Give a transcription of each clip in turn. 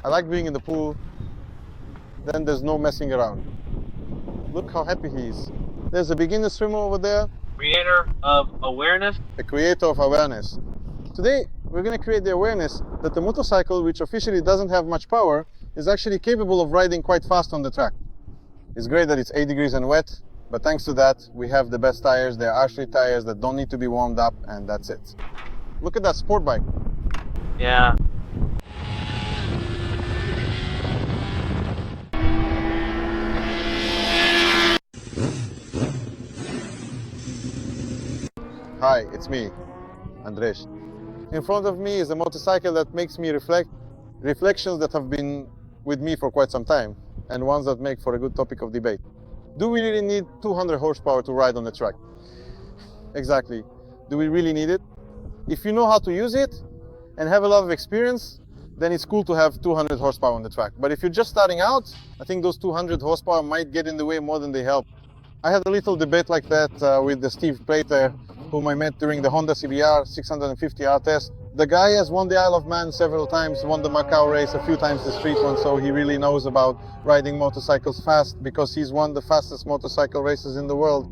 I like being in the pool. Then there's no messing around. Look how happy he is. There's a beginner swimmer over there. Creator of awareness. A creator of awareness. Today, we're going to create the awareness that the motorcycle, which officially doesn't have much power, is actually capable of riding quite fast on the track. It's great that it's 8 degrees and wet, but thanks to that, we have the best tires. They're Ashley tires that don't need to be warmed up, and that's it. Look at that sport bike. Yeah. Hi, it's me, Andres. In front of me is a motorcycle that makes me reflect reflections that have been with me for quite some time, and ones that make for a good topic of debate. Do we really need 200 horsepower to ride on the track? Exactly. Do we really need it? If you know how to use it and have a lot of experience, then it's cool to have 200 horsepower on the track. But if you're just starting out, I think those 200 horsepower might get in the way more than they help. I had a little debate like that with the Steve Prater, whom I met during the Honda CBR 650R test. The guy has won the Isle of Man several times, won the Macau race, a few times the street one, so he really knows about riding motorcycles fast because he's won the fastest motorcycle races in the world.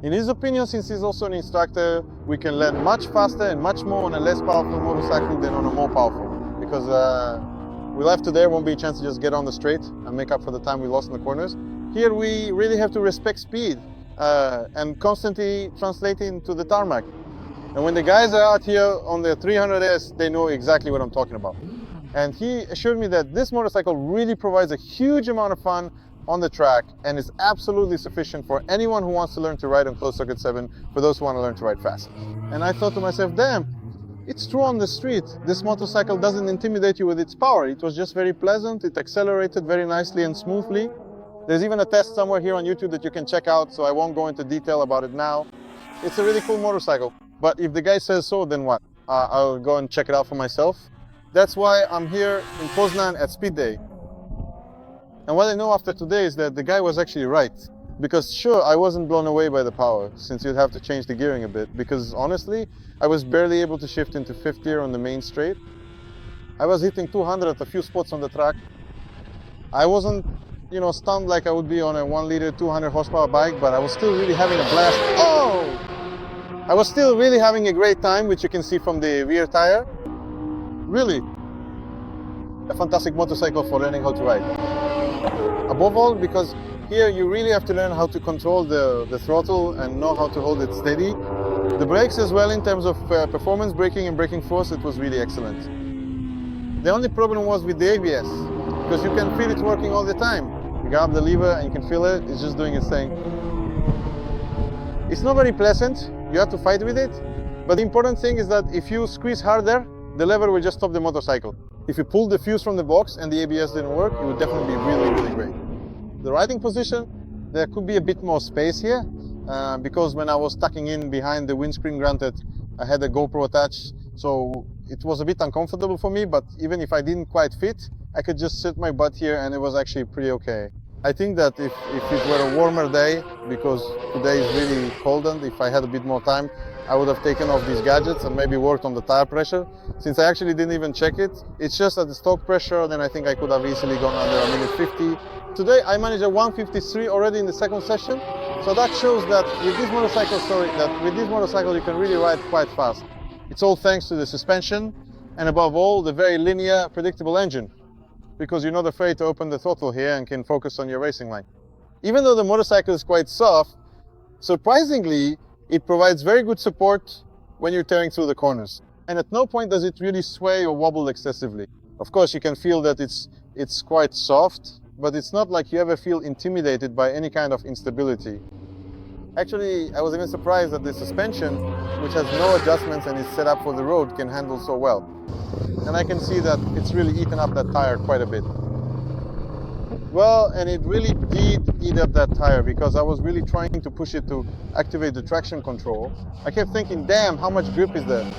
In his opinion, since he's also an instructor, we can learn much faster and much more on a less powerful motorcycle than on a more powerful. Because we left today, won't be a chance to just get on the straight and make up for the time we lost in the corners. Here we really have to respect speed and constantly translate it into the tarmac. And when the guys are out here on the 300S, they know exactly what I'm talking about. And he assured me that this motorcycle really provides a huge amount of fun on the track and is absolutely sufficient for anyone who wants to learn to ride on closed circuit 7, for those who want to learn to ride fast. And I thought to myself, damn, it's true on the street. This motorcycle doesn't intimidate you with its power. It was just very pleasant. It accelerated very nicely and smoothly. There's even a test somewhere here on YouTube that you can check out, so I won't go into detail about it now. It's a really cool motorcycle. But if the guy says so, then what? I'll go and check it out for myself. That's why I'm here in Poznan at Speed Day. And what I know after today is that the guy was actually right. Because sure, I wasn't blown away by the power, since you'd have to change the gearing a bit. Because honestly, I was barely able to shift into 5th gear on the main straight. I was hitting 200 at a few spots on the track. I wasn't, stunned like I would be on a 1-liter, 200 horsepower bike, but I was still really having a blast. Oh! I was still really having a great time, which you can see from the rear tire. Really, a fantastic motorcycle for learning how to ride. Above all, because here you really have to learn how to control the throttle and know how to hold it steady. The brakes as well, in terms of performance, braking and braking force, it was really excellent. The only problem was with the ABS, because you can feel it working all the time. You grab the lever and you can feel it, it's just doing its thing. It's not very pleasant, you have to fight with it, but the important thing is that if you squeeze harder, the lever will just stop the motorcycle. If you pull the fuse from the box and the ABS didn't work, it would definitely be really, really great. The riding position, there could be a bit more space here, because when I was tucking in behind the windscreen, granted, I had a GoPro attached, so it was a bit uncomfortable for me, but even if I didn't quite fit, I could just sit my butt here and it was actually pretty okay. I think that if it were a warmer day, because today is really cold, and if I had a bit more time, I would have taken off these gadgets and maybe worked on the tire pressure. Since I actually didn't even check it, it's just at the stock pressure, then I think I could have easily gone under a minute 50. Today I managed a 1:53 already in the second session, so that shows that with this motorcycle, you can really ride quite fast. It's all thanks to the suspension, and above all, the very linear, predictable engine, because you're not afraid to open the throttle here and can focus on your racing line. Even though the motorcycle is quite soft, surprisingly, it provides very good support when you're tearing through the corners. And at no point does it really sway or wobble excessively. Of course, you can feel that it's quite soft, but it's not like you ever feel intimidated by any kind of instability. Actually, I was even surprised that the suspension, which has no adjustments and is set up for the road, can handle so well. And I can see that it's really eaten up that tire quite a bit. Well, and it really did eat up that tire, because I was really trying to push it to activate the traction control. I kept thinking, damn, how much grip is there?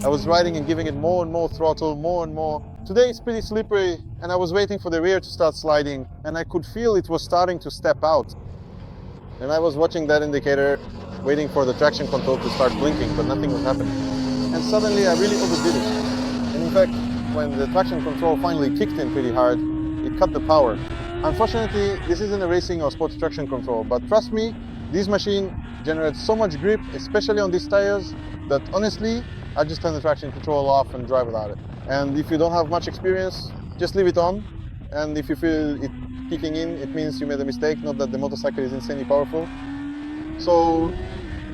I was riding and giving it more and more throttle, more and more. Today it's pretty slippery, and I was waiting for the rear to start sliding, and I could feel it was starting to step out. And I was watching that indicator, waiting for the traction control to start blinking, but nothing was happening. And suddenly I really overdid it. And in fact, when the traction control finally kicked in pretty hard, it cut the power. Unfortunately, this isn't a racing or sports traction control, but trust me, this machine generates so much grip, especially on these tires, that honestly, I just turn the traction control off and drive without it. And if you don't have much experience, just leave it on. And if you feel it kicking in, it means you made a mistake, not that the motorcycle is insanely powerful. So,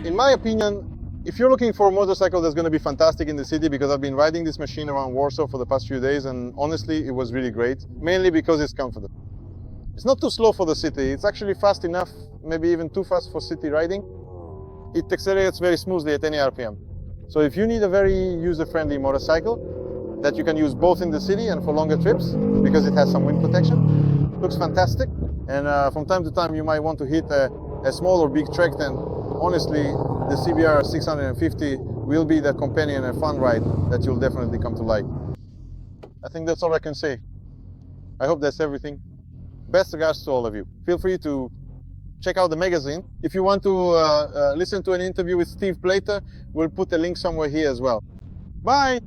in my opinion, if you're looking for a motorcycle that's going to be fantastic in the city, because I've been riding this machine around Warsaw for the past few days, and honestly, it was really great, mainly because it's comfortable. It's not too slow for the city. It's actually fast enough, maybe even too fast for city riding. It accelerates very smoothly at any RPM. So if you need a very user-friendly motorcycle that you can use both in the city and for longer trips, because it has some wind protection, looks fantastic. And from time to time, you might want to hit a small or big track, then honestly, the CBR 650 will be the companion and fun ride that you'll definitely come to like. I think that's all I can say. I hope that's everything. Best regards to all of you. Feel free to check out the magazine. If you want to listen to an interview with Steve Plater, we'll put a link somewhere here as well. Bye!